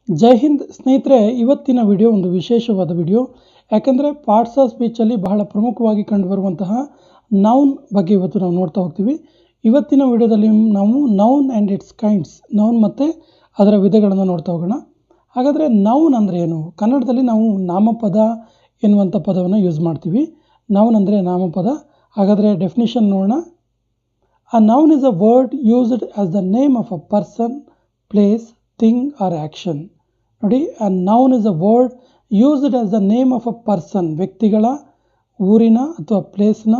ಜೈ ಹಿಂದ್ ಸ್ನೇಹಿತರೆ, ಇವತ್ತಿನ ವಿಡಿಯೋ ಒಂದು ವಿಶೇಷವಾದ ವಿಡಿಯೋ. ಯಾಕಂದರೆ ಪಾರ್ಟ್ಸ್ ಆಫ್ ಸ್ಪೀಚಲ್ಲಿ ಬಹಳ ಪ್ರಮುಖವಾಗಿ ಕಂಡುಬರುವಂತಹ ನೌನ್ ಬಗ್ಗೆ ಇವತ್ತು ನಾವು ನೋಡ್ತಾ ಹೋಗ್ತೀವಿ. ಇವತ್ತಿನ ವಿಡಿಯೋದಲ್ಲಿ ನಾವು noun and it's kinds, noun ಮತ್ತು ಅದರ ವಿಧಗಳನ್ನು ನೋಡ್ತಾ ಹೋಗೋಣ. ಹಾಗಾದರೆ ನೌನ್ ಅಂದರೆ ಏನು? ಕನ್ನಡದಲ್ಲಿ ನಾವು ನಾಮಪದ ಎನ್ನುವಂಥ ಪದವನ್ನು ಯೂಸ್ ಮಾಡ್ತೀವಿ. ನೌನ್ ಅಂದರೆ ನಾಮಪದ. ಹಾಗಾದರೆ ಡೆಫಿನಿಷನ್ ನೋಡೋಣ. A noun is a word used as the name of a person, place, thing or action. ನೋಡಿ, a noun is a word used as the name of a person, ವ್ಯಕ್ತಿಗಳ, ಊರಿನ ಅಥವಾ ಪ್ಲೇಸ್ನ,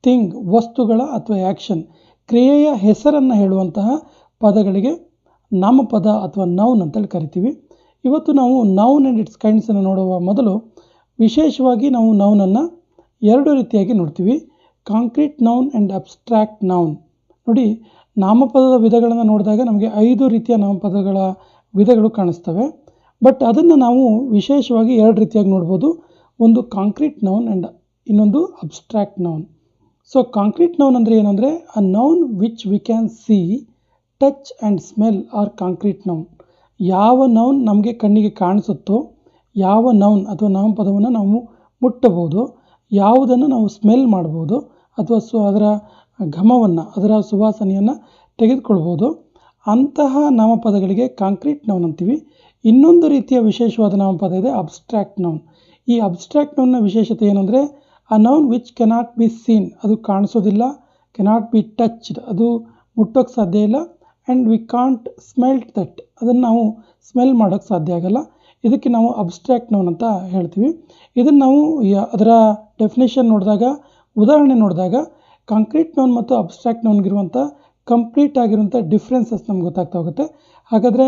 thing ವಸ್ತುಗಳ ಅಥವಾ ಆ್ಯಕ್ಷನ್ ಕ್ರಿಯೆಯ ಹೆಸರನ್ನು ಹೇಳುವಂತಹ ಪದಗಳಿಗೆ ನಾಮಪದ ಅಥವಾ ನೌನ್ ಅಂತೇಳಿ ಕರಿತೀವಿ. ಇವತ್ತು ನಾವು ನೌನ್ ಆ್ಯಂಡ್ ಇಟ್ಸ್ ಕೈಂಡ್ಸನ್ನು ನೋಡುವ ಮೊದಲು ವಿಶೇಷವಾಗಿ ನಾವು ನೌನನ್ನು ಎರಡು ರೀತಿಯಾಗಿ ನೋಡ್ತೀವಿ. Concrete noun and abstract noun. ನೋಡಿ, ನಾಮಪದದ ವಿಧಗಳನ್ನು ನೋಡಿದಾಗ ನಮಗೆ 5 ರೀತಿಯ ನಾಮಪದಗಳ ವಿಧಗಳು ಕಾಣಿಸ್ತವೆ. ಬಟ್ ಅದನ್ನು ನಾವು ವಿಶೇಷವಾಗಿ ಎರಡು ರೀತಿಯಾಗಿ ನೋಡ್ಬೋದು. ಒಂದು ಕಾಂಕ್ರೀಟ್ ನೌನ್ ಆ್ಯಂಡ್ ಇನ್ನೊಂದು abstract noun. So concrete noun ಅಂದರೆ ಏನಂದರೆ a noun which we can see, touch and smell are concrete noun. ಯಾವ ನೌನ್ ನಮಗೆ ಕಣ್ಣಿಗೆ ಕಾಣಿಸುತ್ತೋ, ಯಾವ ನೌನ್ ಅಥವಾ ನಾಮಪದವನ್ನು ನಾವು ಮುಟ್ಟಬಹುದು, ಯಾವುದನ್ನು ನಾವು ಸ್ಮೆಲ್ ಮಾಡ್ಬೋದು ಅಥವಾ ಅದರ ಘಮವನ್ನು, ಅದರ ಸುವಾಸನೆಯನ್ನು ತೆಗೆದುಕೊಳ್ಬೋದು, ಅಂತಹ ನಾಮಪದಗಳಿಗೆ ಕಾಂಕ್ರೀಟ್ ನೌನ್ ಅಂತೀವಿ. ಇನ್ನೊಂದು ರೀತಿಯ ವಿಶೇಷವಾದ ನಾಮಪದ ಇದೆ, ಅಬ್ಸ್ಟ್ರಾಕ್ಟ್ ನೌನ್. ಈ ಅಬ್ಸ್ಟ್ರಾಕ್ಟ್ ನೌನ್ನ ವಿಶೇಷತೆ ಏನಂದರೆ ಆ noun which cannot be seen, ಅದು ಕಾಣಿಸೋದಿಲ್ಲ. ಕೆನಾಟ್ ಬಿ ಟಚ್ಡ್, ಅದು ಮುಟ್ಟೋಕ್ಕೆ ಸಾಧ್ಯ ಇಲ್ಲ. And we can't smell that, ಅದನ್ನು ನಾವು ಸ್ಮೆಲ್ ಮಾಡೋಕ್ಕೆ ಸಾಧ್ಯ ಆಗಲ್ಲ. ಇದಕ್ಕೆ ನಾವು ಅಬ್ಸ್ಟ್ರಾಕ್ಟ್ ನೌನ್ ಅಂತ ಹೇಳ್ತೀವಿ. ಇದನ್ನು ನಾವು ಅದರ ಡೆಫಿನೇಷನ್ ನೋಡಿದಾಗ, ಉದಾಹರಣೆ ನೋಡಿದಾಗ ಕಾಂಕ್ರೀಟ್ ನೌನ್ ಮತ್ತು ಅಬ್ಸ್ಟ್ರಾಕ್ಟ್ ನೌನ್ಗಿರುವಂಥ ಕಂಪ್ಲೀಟ್ ಆಗಿರುವಂಥ ಡಿಫ್ರೆನ್ಸಸ್ ನಮ್ಗೆ ಗೊತ್ತಾಗ್ತಾ ಹೋಗುತ್ತೆ. ಹಾಗಾದರೆ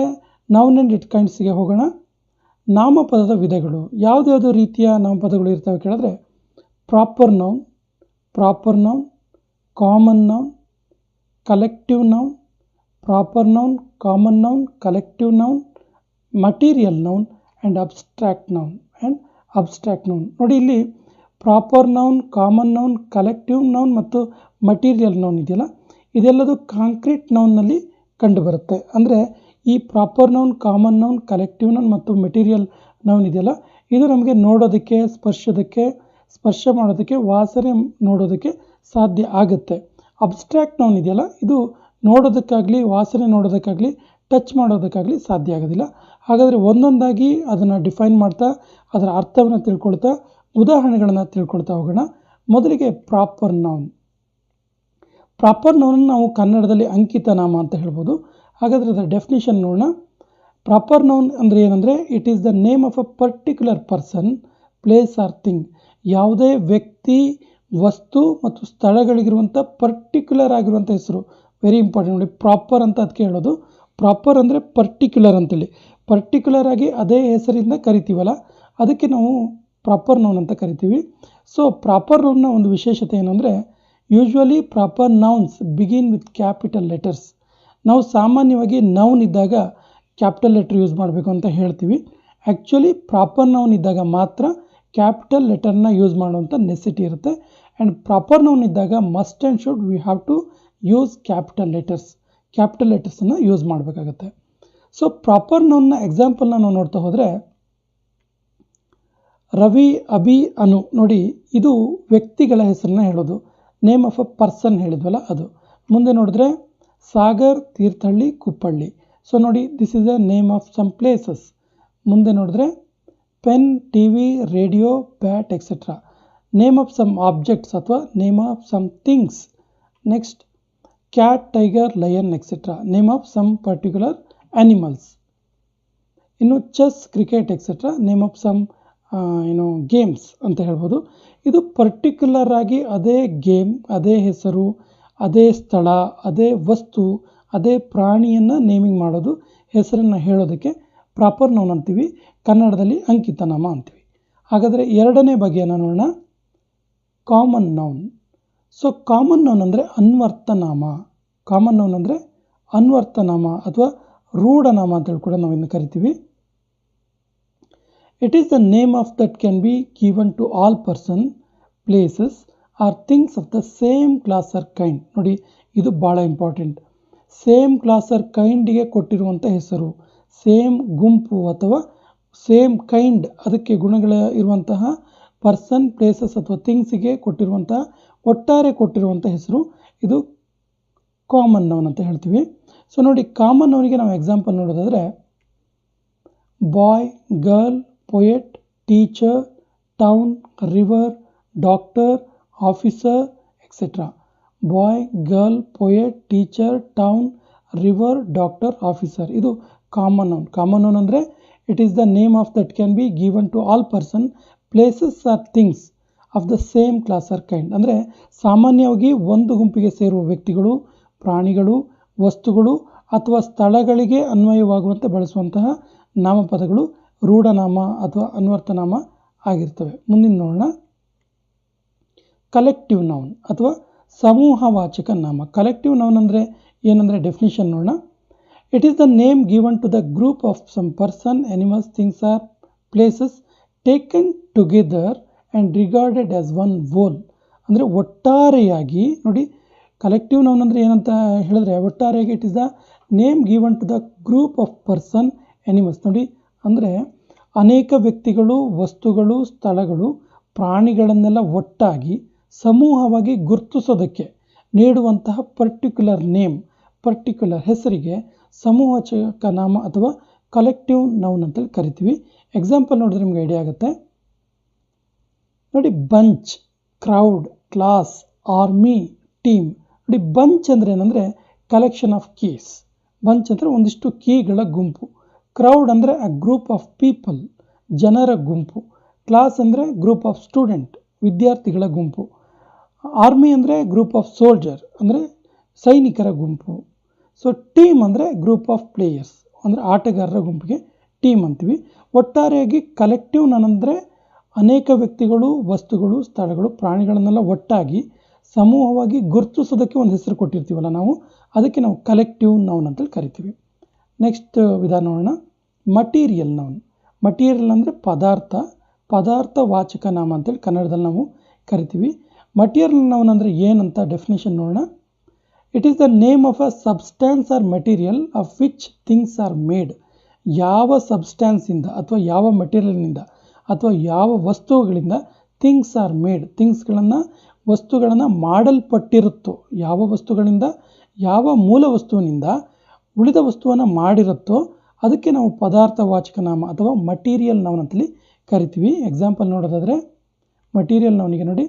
ನೌನ್ ಆ್ಯಂಡ್ ಇಟ್ ಕೈಂಡ್ಸ್ಗೆ ಹೋಗೋಣ. ನಾಮಪದದ ವಿಧಗಳು ಯಾವುದ್ಯಾವುದು ರೀತಿಯ ನಾಮಪದಗಳು ಇರ್ತವೆ ಕೇಳಿದ್ರೆ, proper noun, proper noun, common noun, collective noun, proper noun, common noun, collective noun, material noun and abstract noun. ನೋಡಿ, ಇಲ್ಲಿ proper noun, common noun, collective noun ಮತ್ತು ಮಟೀರಿಯಲ್ ನೌನ್ ಇದೆಯಲ್ಲ, ಇದೆಲ್ಲದು ಕಾಂಕ್ರೀಟ್ ನೌನ್ನಲ್ಲಿ ಕಂಡುಬರುತ್ತೆ. ಅಂದರೆ ಈ proper noun, common noun, collective noun ಮತ್ತು material noun ಇದೆಯಲ್ಲ, ಇದು ನಮಗೆ ನೋಡೋದಕ್ಕೆ, ಸ್ಪರ್ಶ ಮಾಡೋದಕ್ಕೆ, ವಾಸನೆ ನೋಡೋದಕ್ಕೆ ಸಾಧ್ಯ ಆಗುತ್ತೆ. ಅಬ್ಸ್ಟ್ರಾಕ್ಟ್ ನೌನ್ ಇದೆಯಲ್ಲ, ಇದು ನೋಡೋದಕ್ಕಾಗಲಿ, ವಾಸನೆ ನೋಡೋದಕ್ಕಾಗಲಿ, ಟಚ್ ಮಾಡೋದಕ್ಕಾಗಲಿ ಸಾಧ್ಯ ಆಗೋದಿಲ್ಲ. ಹಾಗಾದರೆ ಒಂದೊಂದಾಗಿ ಅದನ್ನು ಡಿಫೈನ್ ಮಾಡ್ತಾ, ಅದರ ಅರ್ಥವನ್ನು ತಿಳ್ಕೊಳ್ತಾ, ಉದಾಹರಣೆಗಳನ್ನು ತಿಳ್ಕೊಳ್ತಾ ಹೋಗೋಣ. ಮೊದಲಿಗೆ ಪ್ರಾಪರ್ ನೌನ್. ಪ್ರಾಪರ್ ನೌನನ್ನು ನಾವು ಕನ್ನಡದಲ್ಲಿ ಅಂಕಿತ ನಾಮ ಅಂತ ಹೇಳ್ಬೋದು. ಹಾಗಾದರೆ ಅದರ ಡೆಫಿನಿಷನ್ ನೋಡೋಣ. ಪ್ರಾಪರ್ ನೌನ್ ಅಂದರೆ ಏನಂದರೆ, it is the name of a particular person, place R thing. ಯಾವುದೇ ವ್ಯಕ್ತಿ, ವಸ್ತು ಮತ್ತು ಸ್ಥಳಗಳಿಗಿರುವಂಥ ಪರ್ಟಿಕ್ಯುಲರ್ ಆಗಿರುವಂಥ ಹೆಸರು. ವೆರಿ ಇಂಪಾರ್ಟೆಂಟ್ ನೋಡಿ, ಪ್ರಾಪರ್ ಅಂತ ಅದಕ್ಕೆ ಹೇಳೋದು. ಪ್ರಾಪರ್ ಅಂದರೆ ಪರ್ಟಿಕ್ಯುಲರ್ ಅಂತೇಳಿ, ಪರ್ಟಿಕ್ಯುಲರ್ ಆಗಿ ಅದೇ ಹೆಸರಿಂದ ಕರಿತೀವಲ್ಲ, ಅದಕ್ಕೆ ನಾವು ಪ್ರಾಪರ್ ನೌನ್ ಅಂತ ಕರಿತೀವಿ. ಸೊ ಪ್ರಾಪರ್ ನೌನ್ನ ಒಂದು ವಿಶೇಷತೆ ಏನಂದರೆ, usually proper nouns begin with capital letters. ನಾವು ಸಾಮಾನ್ಯವಾಗಿ ನೌನ್ ಇದ್ದಾಗ ಕ್ಯಾಪಿಟಲ್ ಲೆಟರ್ ಯೂಸ್ ಮಾಡಬೇಕು ಅಂತ ಹೇಳ್ತೀವಿ. ಆ್ಯಕ್ಚುಲಿ ಪ್ರಾಪರ್ ನೌನ್ ಇದ್ದಾಗ ಮಾತ್ರ ಕ್ಯಾಪಿಟಲ್ ಲೆಟರ್ನ ಯೂಸ್ ಮಾಡುವಂಥ ನೆಸಿಟಿ ಇರುತ್ತೆ. ಆ್ಯಂಡ್ ಪ್ರಾಪರ್ ನೌನ್ ಇದ್ದಾಗ must and should we have to use capital ಲೆಟರ್ಸನ್ನು ಯೂಸ್ ಮಾಡಬೇಕಾಗತ್ತೆ. ಸೊ ಪ್ರಾಪರ್ ನೌನ್ನ ಎಕ್ಸಾಂಪಲ್ನ ನಾವು ನೋಡ್ತಾ ಹೋದರೆ, ರವಿ, ಅಭಿ, ಅನು. ನೋಡಿ, ಇದು ವ್ಯಕ್ತಿಗಳ ಹೆಸರನ್ನ ಹೇಳೋದು. ನೇಮ್ ಆಫ್ ಅ ಪರ್ಸನ್ ಹೇಳಿದ್ವಲ್ಲ ಅದು. ಮುಂದೆ ನೋಡಿದ್ರೆ ಸಾಗರ್, ತೀರ್ಥಹಳ್ಳಿ, ಕುಪ್ಪಳ್ಳಿ. ಸೊ ನೋಡಿ, this is a name of some places. ಮುಂದೆ ನೋಡಿದ್ರೆ pen, TV, radio, bat etcetera. Name of some objects ಅಥವಾ name of some things. Next cat, tiger, lion etcetera. Name of some particular animals. ಇನ್ನು chess, cricket etcetera. Name of some games ಅಂತ ಹೇಳ್ಬೋದು. ಇದು particular ಆಗಿ ಅದೇ game, ಅದೇ ಹೆಸರು, ಅದೇ ಸ್ಥಳ, ಅದೇ ವಸ್ತು, ಅದೇ ಪ್ರಾಣಿಯನ್ನು ನೇಮಿಂಗ್ ಮಾಡೋದು, ಹೆಸರನ್ನು ಹೇಳೋದಕ್ಕೆ ಪ್ರಾಪರ್ ನೌನ್ ಅಂತೀವಿ. ಕನ್ನಡದಲ್ಲಿ ಅಂಕಿತ ನಾಮ ಅಂತೀವಿ. ಹಾಗಾದರೆ ಎರಡನೇ ಬಗೆಯನ್ನು ನೋಡೋಣ, common noun. So common noun ಅಂದರೆ ಅನ್ವರ್ಥನಾಮ. ಕಾಮನ್ ನೌನ್ ಅಂದರೆ ಅನ್ವರ್ಥನಾಮ ಅಥವಾ ರೂಢನಾಮ ಅಂತೇಳಿ ಕೂಡ ನಾವು ಇನ್ನು ಕರಿತೀವಿ. It is the name of that can be given to all person, places or things of the same class or kind. ನೋಡಿ, ಇದು ಭಾಳ ಇಂಪಾರ್ಟೆಂಟ್. ಸೇಮ್ ಕ್ಲಾಸ್ ಆರ್ ಕೈಂಡಿಗೆ ಕೊಟ್ಟಿರುವಂಥ ಹೆಸರು, ಸೇಮ್ ಗುಂಪು ಅಥವಾ ಸೇಮ್ ಕೈಂಡ್ ಅದಕ್ಕೆ ಗುಣಗಳ ಇರುವಂತಹ ಪರ್ಸನ್, ಪ್ಲೇಸಸ್ ಅಥವಾ ಥಿಂಗ್ಸಿಗೆ ಕೊಟ್ಟಿರುವಂತಹ ಒಟ್ಟಾರೆ ಕೊಟ್ಟಿರುವಂಥ ಹೆಸರು ಇದು ಕಾಮನ್ ನೌನ್ ಅಂತ ಹೇಳ್ತೀವಿ. ಸೊ ನೋಡಿ, ಕಾಮನ್ ನೌನಿಗೆ ನಾವು ಎಕ್ಸಾಂಪಲ್ ನೋಡೋದಾದರೆ boy, girl, poet, teacher, town, river, doctor, officer etcetera. Boy, girl, poet, teacher, town, river, doctor, officer ಇದು ಕಾಮನ್ ನೌನ್. ಕಾಮನ್ ನೌನ್ ಅಂದರೆ it is the name of that can be given to all person, places or things of the same class or kind. ಅಂದರೆ ಸಾಮಾನ್ಯವಾಗಿ ಒಂದು ಗುಂಪಿಗೆ ಸೇರುವ ವ್ಯಕ್ತಿಗಳು, ಪ್ರಾಣಿಗಳು, ವಸ್ತುಗಳು ಅಥವಾ ಸ್ಥಳಗಳಿಗೆ ಅನ್ವಯವಾಗುವಂತೆ ಬಳಸುವಂತಹ ನಾಮಪದಗಳು ರೂಢನಾಮ ಅಥವಾ ಅನ್ವರ್ಥನಾಮ ಆಗಿರ್ತವೆ. ಮುಂದಿನ ನೋಡೋಣ, ಕಲೆಕ್ಟಿವ್ ನೌನ್ ಅಥವಾ ಸಮೂಹವಾಚಕ ನಾಮ. ಕಲೆಕ್ಟಿವ್ ನೌನ್ ಅಂದರೆ ಏನಂದರೆ ಡೆಫಿನಿಷನ್ ನೋಡೋಣ. It is the name given to the group of some person, animals, things or places taken together and regarded as one whole. ಅಂದರೆ ಒಟ್ಟಾರೆಯಾಗಿ ನೋಡಿ, ಕಲೆಕ್ಟಿವ್ ನೌನ್ ಅಂದರೆ ಏನಂತ ಹೇಳಿದ್ರೆ ಒಟ್ಟಾರೆಯಾಗಿ it is the name given to the group of person, animals. ನೋಡಿ, ಅಂದರೆ ಅನೇಕ ವ್ಯಕ್ತಿಗಳು, ವಸ್ತುಗಳು, ಸ್ಥಳಗಳು, ಪ್ರಾಣಿಗಳನ್ನೆಲ್ಲ ಒಟ್ಟಾಗಿ ಸಮೂಹವಾಗಿ ಗುರುತಿಸೋದಕ್ಕೆ ನೀಡುವಂತಹ ಪರ್ಟಿಕ್ಯುಲರ್ ನೇಮ್, ಪರ್ಟಿಕ್ಯುಲರ್ ಹೆಸರಿಗೆ ಸಮೂಹವಾಚಕ ನಾಮ ಅಥವಾ ಕಲೆಕ್ಟಿವ್ ನೌನ್ ಅಂತೇಳಿ ಕರಿತೀವಿ. ಎಕ್ಸಾಂಪಲ್ ನೋಡಿದ್ರೆ ನಿಮ್ಗೆ ಐಡಿಯಾ ಆಗುತ್ತೆ ನೋಡಿ. Bunch, crowd, class, army, team. ನೋಡಿ, ಬಂಚ್ ಅಂದರೆ ಏನಂದರೆ ಕಲೆಕ್ಷನ್ ಆಫ್ ಕೀಸ್. ಬಂಚ್ ಅಂದರೆ ಒಂದಿಷ್ಟು ಕೀಗಳ ಗುಂಪು. ಕ್ರೌಡ್ ಅಂದರೆ ಅ ಗ್ರೂಪ್ ಆಫ್ ಪೀಪಲ್, ಜನರ ಗುಂಪು. ಕ್ಲಾಸ್ ಅಂದರೆ ಗ್ರೂಪ್ ಆಫ್ ಸ್ಟೂಡೆಂಟ್, ವಿದ್ಯಾರ್ಥಿಗಳ ಗುಂಪು. ಆರ್ಮಿ ಅಂದರೆ ಗ್ರೂಪ್ ಆಫ್ ಸೋಲ್ಜರ್, ಅಂದರೆ ಸೈನಿಕರ ಗುಂಪು. ಸೊ ಟೀಮ್ ಅಂದರೆ ಗ್ರೂಪ್ ಆಫ್ ಪ್ಲೇಯರ್ಸ್, ಅಂದರೆ ಆಟಗಾರರ ಗುಂಪಿಗೆ ಟೀಮ್ ಅಂತೀವಿ. ಒಟ್ಟಾರೆಯಾಗಿ ಕಲೆಕ್ಟಿವ್ ನೌನ್ ಅಂದರೆ ಅನೇಕ ವ್ಯಕ್ತಿಗಳು, ವಸ್ತುಗಳು, ಸ್ಥಳಗಳು, ಪ್ರಾಣಿಗಳನ್ನೆಲ್ಲ ಒಟ್ಟಾಗಿ ಸಮೂಹವಾಗಿ ಗುರುತಿಸೋದಕ್ಕೆ ಒಂದು ಹೆಸರು ಕೊಟ್ಟಿರ್ತೀವಲ್ಲ ನಾವು, ಅದಕ್ಕೆ ನಾವು ಕಲೆಕ್ಟಿವ್ ನೌನ್ ಅಂತೇಳಿ ಕರಿತೀವಿ. ನೆಕ್ಸ್ಟ್ ವಿಧಾನ ನೋಡೋಣ, ಮಟೀರಿಯಲ್ ನೌನ್. ಮಟೀರಿಯಲ್ ಅಂದರೆ ಪದಾರ್ಥ, ಪದಾರ್ಥವಾಚಕ ನಾಮ ಅಂತೇಳಿ ಕನ್ನಡದಲ್ಲಿ ನಾವು ಕರಿತೀವಿ. ಮಟೀರಿಯಲ್ ನೌನ್ ಅಂದರೆ ಏನಂತ ಡೆಫಿನೇಷನ್ ನೋಡೋಣ. It is the name of a ಸಬ್ಸ್ಟ್ಯಾನ್ಸ್ R material of which things are made. ಯಾವ ಸಬ್ಸ್ಟ್ಯಾನ್ಸಿಂದ ಅಥವಾ ಯಾವ ಮೆಟೀರಿಯಲ್ನಿಂದ ಅಥವಾ ಯಾವ ವಸ್ತುಗಳಿಂದ ಥಿಂಗ್ಸ್ ಆರ್ ಮೇಡ್, ಥಿಂಗ್ಸ್ಗಳನ್ನು, ವಸ್ತುಗಳನ್ನು ಮಾಡಲ್ಪಟ್ಟಿರುತ್ತೋ, ಯಾವ ವಸ್ತುಗಳಿಂದ, ಯಾವ ಮೂಲ ವಸ್ತುವಿನಿಂದ ಉಳಿದ ವಸ್ತುವನ್ನು ಮಾಡಿರುತ್ತೋ ಅದಕ್ಕೆ ನಾವು ಪದಾರ್ಥವಾಚಕ ನಾಮ ಅಥವಾ ಮಟೀರಿಯಲ್ ನೌನ್ ಅಂತೇಳಿ ಕರಿತೀವಿ. ಎಕ್ಸಾಂಪಲ್ ನೋಡೋದಾದರೆ ಮಟೀರಿಯಲ್ ನೌನಿಗೆ ನೋಡಿ,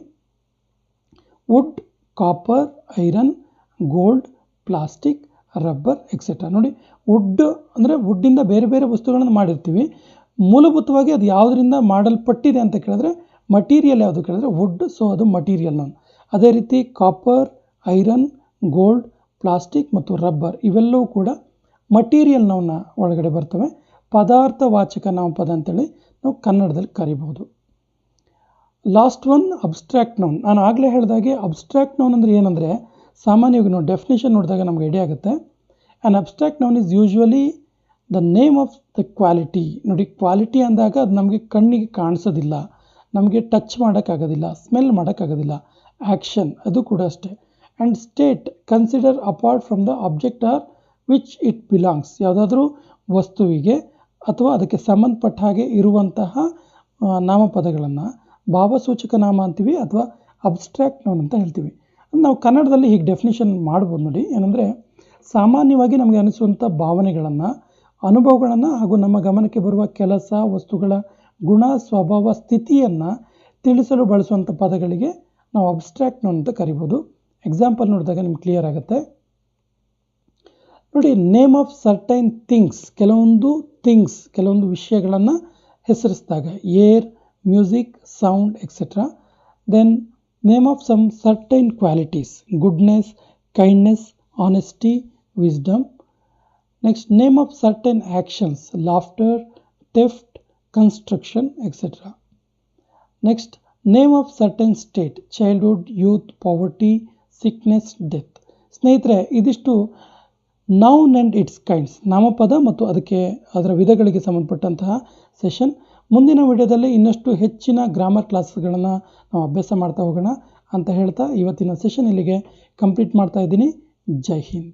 wood, copper, iron, gold, plastic, rubber etcetera. ನೋಡಿ, ವುಡ್ ಅಂದರೆ ವುಡ್ಡಿಂದ ಬೇರೆ ಬೇರೆ ವಸ್ತುಗಳನ್ನು ಮಾಡಿರ್ತೀವಿ. ಮೂಲಭೂತವಾಗಿ ಅದು ಯಾವುದರಿಂದ ಮಾಡಲ್ಪಟ್ಟಿದೆ ಅಂತ ಕೇಳಿದ್ರೆ ಮಟೀರಿಯಲ್ ಯಾವುದು ಕೇಳಿದ್ರೆ ವುಡ್, ಸೊ ಅದು ಮಟೀರಿಯಲ್ ನೌನ್. ಅದೇ ರೀತಿ ಕಾಪರ್, ಐರನ್, ಗೋಲ್ಡ್, ಪ್ಲಾಸ್ಟಿಕ್ ಮತ್ತು ರಬ್ಬರ್ ಇವೆಲ್ಲವೂ ಕೂಡ ಮಟೀರಿಯಲ್ ನೌನ್ನ ಒಳಗಡೆ ಬರ್ತವೆ. ಪದಾರ್ಥವಾಚಕ ನಾಮಪದ ಅಂತೇಳಿ ನಾವು ಕನ್ನಡದಲ್ಲಿ ಕರಿಬಹುದು. Last one, abstract noun. ನಾನು ಆಗಲೇ ಹೇಳಿದಾಗೆ ಅಬ್ಸ್ಟ್ರಾಕ್ಟ್ ನೌನ್ ಅಂದರೆ ಏನಂದರೆ ಸಾಮಾನ್ಯವಾಗಿ ನಾವು ಡೆಫಿನೇಷನ್ ನೋಡಿದಾಗ ನಮ್ಗೆ ಐಡಿಯಾ ಆಗುತ್ತೆ. An abstract noun is usually the name of the quality. ನೋಡಿ, ಕ್ವಾಲಿಟಿ ಅಂದಾಗ ಅದು ನಮಗೆ ಕಣ್ಣಿಗೆ ಕಾಣಿಸೋದಿಲ್ಲ, ನಮಗೆ ಟಚ್ ಮಾಡೋಕ್ಕಾಗೋದಿಲ್ಲ, ಸ್ಮೆಲ್ ಮಾಡೋಕ್ಕಾಗೋದಿಲ್ಲ. ಆ್ಯಕ್ಷನ್ ಅದು ಕೂಡ ಅಷ್ಟೇ. And state consider apart from the object or which it belongs. ಯಾವುದಾದ್ರೂ ವಸ್ತುವಿಗೆ ಅಥವಾ ಅದಕ್ಕೆ ಸಂಬಂಧಪಟ್ಟ ಹಾಗೆ ಇರುವಂತಹ ನಾಮಪದಗಳನ್ನು ಭಾವಸೂಚಕ ನಾಮ ಅಂತೀವಿ ಅಥವಾ ಅಬ್ಸ್ಟ್ರಾಕ್ಟ್ ನೌನ್ ಅಂತ ಹೇಳ್ತೀವಿ. ನಾವು ಕನ್ನಡದಲ್ಲಿ ಹೀಗೆ ಡೆಫಿನೇಷನ್ ಮಾಡ್ಬೋದು ನೋಡಿ. ಏನಂದರೆ ಸಾಮಾನ್ಯವಾಗಿ ನಮಗೆ ಅನಿಸುವಂಥ ಭಾವನೆಗಳನ್ನು, ಅನುಭವಗಳನ್ನು ಹಾಗೂ ನಮ್ಮ ಗಮನಕ್ಕೆ ಬರುವ ಕೆಲಸ, ವಸ್ತುಗಳ ಗುಣ, ಸ್ವಭಾವ, ಸ್ಥಿತಿಯನ್ನು ತಿಳಿಸಲು ಬಳಸುವಂಥ ಪದಗಳಿಗೆ ನಾವು ಅಬ್ಸ್ಟ್ರಾಕ್ಟ್ ನೌನ್ ಅಂತ ಕರಿಬೋದು. ಎಕ್ಸಾಂಪಲ್ ನೋಡಿದಾಗ ನಿಮ್ಗೆ ಕ್ಲಿಯರ್ ಆಗುತ್ತೆ ನೋಡಿ. ನೇಮ್ ಆಫ್ ಸರ್ಟೈನ್ ಥಿಂಗ್ಸ್, ಕೆಲವೊಂದು ಥಿಂಗ್ಸ್, ಕೆಲವೊಂದು ವಿಷಯಗಳನ್ನು ಹೆಸರಿಸಿದಾಗ air, music, sound etcetera. Then name of some certain qualities, goodness, kindness, honesty, wisdom. Next name of certain actions, laughter, theft, construction etcetera. Next name of certain state, childhood, youth, poverty, sickness, death. ಸ್ನೇಹಿತರೆ, ಇದಿಷ್ಟು noun and it's kinds, ನಾಮಪದ ಮತ್ತು ಅದರ ವಿಧಗಳಿಗೆ ಸಂಬಂಧಪಟ್ಟಂತಹ session. ಮುಂದಿನ ವಿಡಿಯೋದಲ್ಲಿ ಇನ್ನಷ್ಟು ಹೆಚ್ಚಿನ ಗ್ರಾಮರ್ ಕ್ಲಾಸ್ಗಳನ್ನು ನಾವು ಅಭ್ಯಾಸ ಮಾಡ್ತಾ ಹೋಗೋಣ ಅಂತ ಹೇಳ್ತಾ ಇವತ್ತಿನ ಸೆಷನ್ ಇಲ್ಲಿಗೆ ಕಂಪ್ಲೀಟ್ ಮಾಡ್ತಾ ಇದ್ದೀನಿ. ಜೈ ಹಿಂದ್.